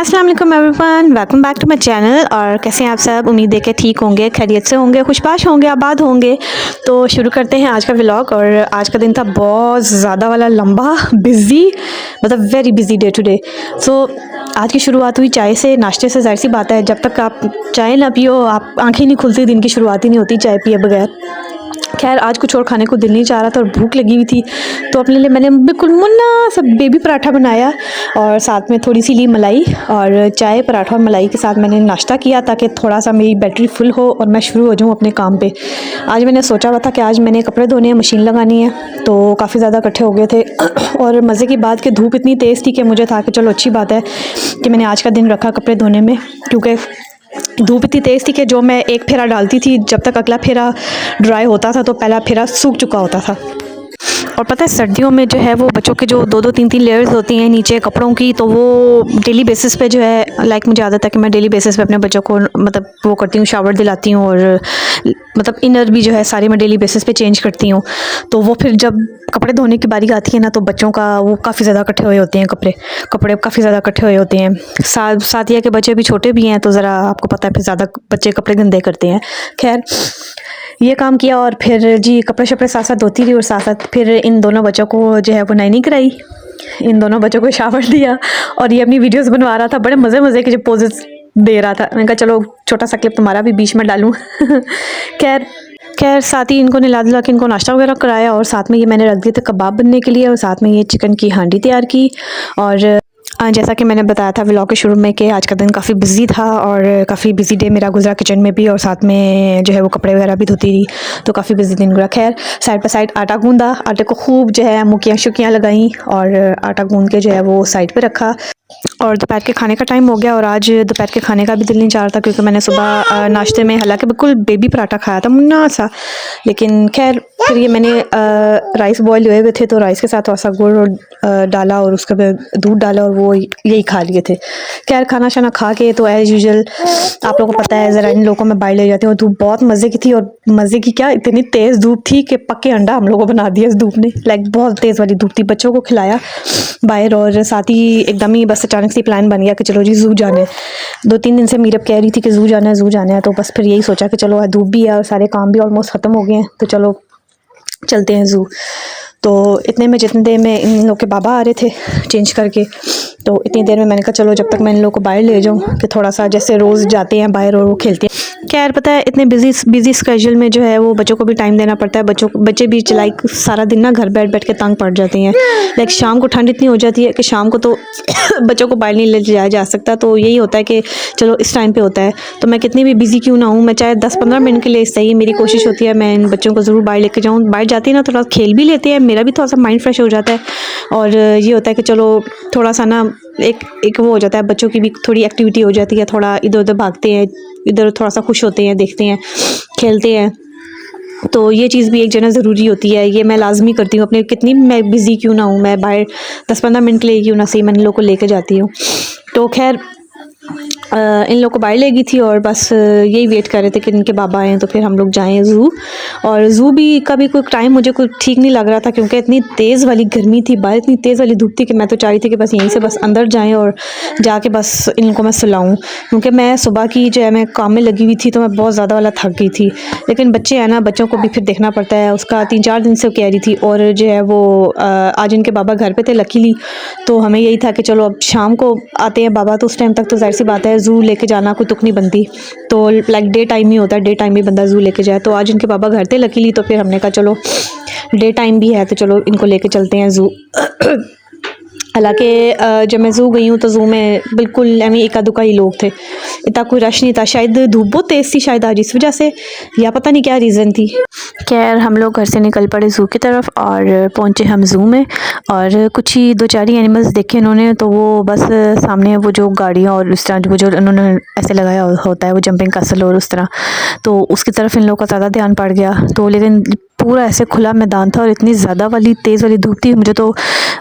अस्सलाम वालेकुम everyone, welcome back to my channel. और कैसे हैं आप सब? उम्मीद है कि ठीक होंगे, खैरियत से होंगे, खुशबाश होंगे, आबाद होंगे। तो शुरू करते हैं आज का व्लॉग। और आज का दिन था बहुत ज़्यादा वाला लंबा, बिज़ी, मतलब very busy day to day. So आज की शुरुआत हुई चाय से, नाश्ते से। ज़ाहिर सी बात है, जब तक आप चाय ना पियो आप आँखें नहीं खुलती, दिन की शुरुआत ही नहीं होती चाय पिए बगैर। खैर आज कुछ और खाने को दिल नहीं चाह रहा था और भूख लगी हुई थी, तो अपने लिए मैंने बिल्कुल मुन्ना सा बेबी पराठा बनाया और साथ में थोड़ी सी ली मलाई और चाय, पराठा और मलाई के साथ मैंने नाश्ता किया ताकि थोड़ा सा मेरी बैटरी फुल हो और मैं शुरू हो जाऊँ अपने काम पे। आज मैंने सोचा हुआ था कि आज मैंने कपड़े धोने हैं, मशीन लगानी है, तो काफ़ी ज़्यादा इकट्ठे हो गए थे। और मज़े की बात कि धूप इतनी तेज़ थी कि मुझे था कि चलो अच्छी बात है कि मैंने आज का दिन रखा कपड़े धोने में, क्योंकि धूप इतनी तेज़ थी कि जो मैं एक फेरा डालती थी जब तक अगला फेरा ड्राई होता था तो पहला फेरा सूख चुका होता था। और पता है सर्दियों में जो है वो बच्चों के जो दो दो तीन तीन लेयर्स होती हैं नीचे कपड़ों की, तो वो डेली बेसिस पे जो है, लाइक मुझे आदत है कि मैं डेली बेसिस पे अपने बच्चों को मतलब वो करती हूँ, शावर दिलाती हूँ और मतलब इनर भी जो है सारी मैं डेली बेसिस पे चेंज करती हूँ। तो वो फिर जब कपड़े धोने की बारी आती है ना, तो बच्चों का वो काफ़ी ज़्यादा इकट्ठे हुए होते हैं, कपड़े काफ़ी ज़्यादा इकट्ठे हुए होते हैं। साथ के बच्चे भी छोटे भी हैं, तो ज़रा आपको पता है फिर ज़्यादा बच्चे कपड़े गंदे करते हैं। खैर ये काम किया और फिर जी कपड़े शपड़े साथ साथ धोती रही और साथ साथ फिर इन दोनों बच्चों को जो है वो नाइनी कराई, इन दोनों बच्चों को शावर दिया। और ये अपनी वीडियोस बनवा रहा था, बड़े मज़े मज़े के जो पोजेस दे रहा था। मैंने कहा चलो छोटा सा क्लिप तुम्हारा भी बीच में डालूं। खैर खैर साथ ही इनको नहला धुला के इनको नाश्ता वगैरह कराया और साथ में ये मैंने रख दिए थे कबाब बनने के लिए और साथ में ये चिकन की हांडी तैयार की। और जैसा कि मैंने बताया था व्लॉग के शुरू में कि आज का दिन काफ़ी बिजी था और काफ़ी बिजी डे मेरा गुजरा किचन में भी, और साथ में जो है वो कपड़े वगैरह भी धोती रही, तो काफ़ी बिजी दिन गुजरा। खैर साइड बाय साइड आटा गूंदा, आटे को खूब जो है मुकियाँ शुकियाँ लगाई और आटा गूंद के जो है वो साइड पे रखा। और दोपहर के खाने का टाइम हो गया और आज दोपहर के खाने का भी दिल नहीं चाह रहा था, क्योंकि मैंने सुबह नाश्ते में हालांकि बिल्कुल बेबी पराठा खाया था मुन्ना सा, लेकिन खैर फिर ये मैंने राइस बॉयल हुए हुए थे तो राइस के साथ थोड़ा सा गुड़ डाला और उसके बाद दूध डाला और वो यही खा लिए थे। खैर खाना शाना खा के तो एज़ यूजुअल आप लोगों को पता है ज़रा इन लोगों को मैं बाहर ले जाती हूँ। धूप बहुत मज़े की थी, और मज़े की क्या, इतनी तेज़ धूप थी कि पक्के अंडा हम लोगों को बना दिया इस धूप ने। लाइक बहुत तेज़ वाली धूप थी, बच्चों को खिलाया बाहर और साथ ही एकदम ही बस अचानक से प्लान बन गया कि चलो जी ज़ू जाना है। 2-3 दिन से मीरब कह रही थी कि ज़ू जाना है ज़ू जाना है, तो बस फिर यही सोचा कि चलो आज धूप भी है और सारे काम भी ऑलमोस्ट ख़त्म हो गए हैं, तो चलो चलते हैं ज़ू। तो जितनी देर में इन लोग के बाबा आ रहे थे चेंज करके, तो इतनी देर में मैंने कहा चलो जब तक मैं इन लोग को बाहर ले जाऊँ कि थोड़ा सा जैसे रोज़ जाते हैं बाहर और वो खेलते हैं। खैर पता है इतने बिजी स्केड्यूल में जो है वो बच्चों को भी टाइम देना पड़ता है। बच्चे भी लाइक सारा दिन ना घर बैठ बैठ के तंग पड़ जाते हैं। लाइक शाम को ठंड इतनी हो जाती है कि शाम को तो बच्चों को बाहर नहीं ले जाया जा सकता, तो यही होता है कि चलो इस टाइम पे होता है, तो मैं कितनी भी बिजी क्यों ना हूँ, मैं चाहे 10-15 मिनट के लिए सही, मेरी कोशिश होती है मैं इन बच्चों को ज़रूर बाहर लेके जाऊँ। बाहर जाती है ना थोड़ा खेल भी लेते हैं, मेरा भी थोड़ा सा माइंड फ्रेश हो जाता है और ये होता है कि चलो थोड़ा सा ना एक वो हो जाता है, बच्चों की भी थोड़ी एक्टिविटी हो जाती है, थोड़ा इधर उधर भागते हैं, इधर थोड़ा सा खुश होते हैं, देखते हैं, खेलते हैं। तो ये चीज़ भी एक जना ज़रूरी होती है, ये मैं लाजमी करती हूँ अपने, कितनी मैं बिज़ी क्यों ना हूँ, मैं बाहर 10-15 मिनट के लिए क्यों ना सही मैं इन लोग को लेकर जाती हूँ। तो खैर इन लोग को बाहर ले गई थी और बस यही वेट कर रहे थे कि इनके बाबा आएँ तो फिर हम लोग जाएं ज़ू। और ज़ू भी का भी कोई टाइम मुझे कोई ठीक नहीं लग रहा था, क्योंकि इतनी तेज़ वाली गर्मी थी बाहर, इतनी तेज़ वाली धूप थी कि मैं तो चाह रही थी कि बस यहीं से बस अंदर जाएं और जाके बस इनको मैं सुलाऊँ, क्योंकि मैं सुबह की जो है मैं काम में लगी हुई थी तो मैं बहुत ज़्यादा वाला थक गई थी। लेकिन बच्चे हैं ना, बच्चों को भी फिर देखना पड़ता है, उसका 3-4 दिन से कह रही थी। और जो है वो आज इनके बाबा घर पे थे लकीली, तो हमें यही था कि चलो अब शाम को आते हैं बाबा, तो उस टाइम तक तो ज़ाहिर सी बात है ज़ू लेके जाना कोई तुक नहीं बनती, तो लाइक डे टाइम ही होता है, डे टाइम ही बंदा ज़ू लेके जाए। तो आज इनके बाबा घर थे लकीली, तो फिर हमने कहा चलो डे टाइम भी है तो चलो इनको लेके चलते हैं ज़ू। हालांकि जब मैं ज़ू गई हूँ तो ज़ू में बिल्कुल एवं एका दुका ही लोग थे, इतना कोई रश नहीं था। शायद धूप बहुत तेज़ थी, शायद आज इस वजह से, या पता नहीं क्या रीज़न थी। खैर हम लोग घर से निकल पड़े ज़ू की तरफ और पहुँचे हम ज़ू में, और कुछ ही 2-4 ही एनिमल्स देखे इन्होंने, तो वो बस सामने वो जो गाड़ियाँ और इस तरह जो उन्होंने ऐसे लगाया होता है वो जंपिंग कैसल और उस तरह, तो उसकी तरफ इन लोगों का ज़्यादा ध्यान पड़ गया। तो लेकिन पूरा ऐसे खुला मैदान था और इतनी ज़्यादा वाली तेज़ वाली धूप थी, मुझे तो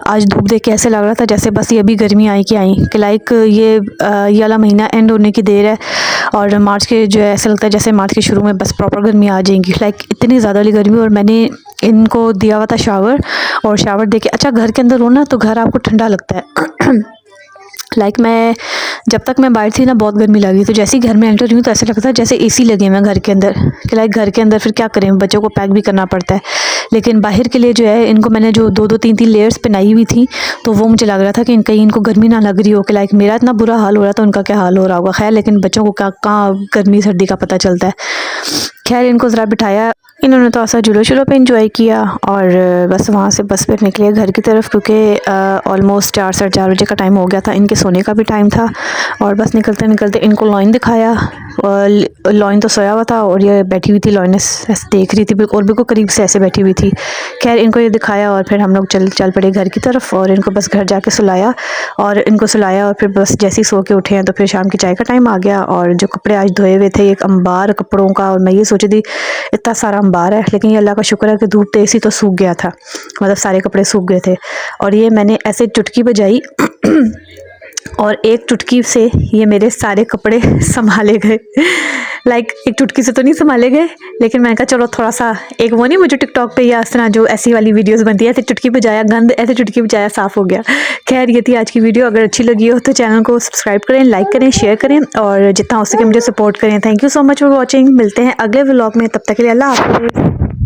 आज धूप देख के ऐसे लग रहा था जैसे बस ये अभी गर्मी आई कि लाइक ये वाला महीना एंड होने की देर है और मार्च के जो है ऐसा लगता है जैसे मार्च के शुरू में बस प्रॉपर गर्मी आ जाएंगी, लाइक इतनी ज़्यादा वाली गर्मी। और मैंने इनको दिया हुआ था शावर, और शावर दे के अच्छा घर के अंदर हो ना तो घर आपको ठंडा लगता है। लाइक मैं जब तक मैं बाहर थी ना बहुत गर्मी लगी, तो जैसे ही घर में एंटर हुई तो ऐसा लगता था जैसे एसी लगे हुए हैं घर के अंदर, कि लाइक घर के अंदर फिर क्या करें, बच्चों को पैक भी करना पड़ता है। लेकिन बाहर के लिए जो है इनको मैंने जो 2-2 3-3 लेयर्स पहनाई हुई थी, तो वो मुझे लग रहा था कि कहीं इनको गर्मी ना लग रही हो, कि लाइक मेरा इतना बुरा हाल हो रहा था, उनका क्या हाल हो रहा होगा। खैर लेकिन बच्चों को कहाँ गर्मी सर्दी का पता चलता है। खैर इनको ज़रा बिठाया, इन्होंने तो ऐसा जुलो शुलो पे इंजॉय किया और बस वहाँ से बस फिर निकले घर की तरफ, क्योंकि ऑलमोस्ट 4 साढ़े 4 बजे का टाइम हो गया था, इनके सोने का भी टाइम था। और बस निकलते निकलते इनको लॉइन दिखाया, और लॉइन तो सोया हुआ था और ये बैठी हुई थी, लॉइन ऐसे देख रही थी बिल्कुल, और बिल्कुल करीब से ऐसे बैठी हुई थी। खैर इनको ये दिखाया और फिर हम लोग चल पड़े घर की तरफ, और इनको बस घर जाके सुलाया, और फिर बस जैसे ही सो के उठे हैं तो फिर शाम की चाय का टाइम आ गया। और जो कपड़े आज धोए हुए थे, एक अंबार कपड़ों का, और मैं ये सोची थी इतना सारा अंबार है, लेकिन ये अल्लाह का शुक्र है कि धूप तेज़ थी तो सूख गया था, मतलब सारे कपड़े सूख गए थे। और ये मैंने ऐसे चुटकी बजाई और एक चुटकी से ये मेरे सारे कपड़े संभाले गए। लाइक एक चुटकी से तो नहीं संभाले गए, लेकिन मैंने कहा चलो थोड़ा सा, एक वो नहीं मुझे टिकटॉक पे या इस तरह जो ऐसी वाली वीडियोस बनती है, ऐसे चुटकी बजाया गंद, ऐसे चुटकी बजाया साफ़ हो गया। खैर ये थी आज की वीडियो, अगर अच्छी लगी हो तो चैनल को सब्सक्राइब करें, लाइक करें, शेयर करें, और जितना हो सके मुझे सपोर्ट करें। Thank you so much for watching. मिलते हैं अगले व्लॉग में, तब तक के लिए अल्लाह हाफ़िज़।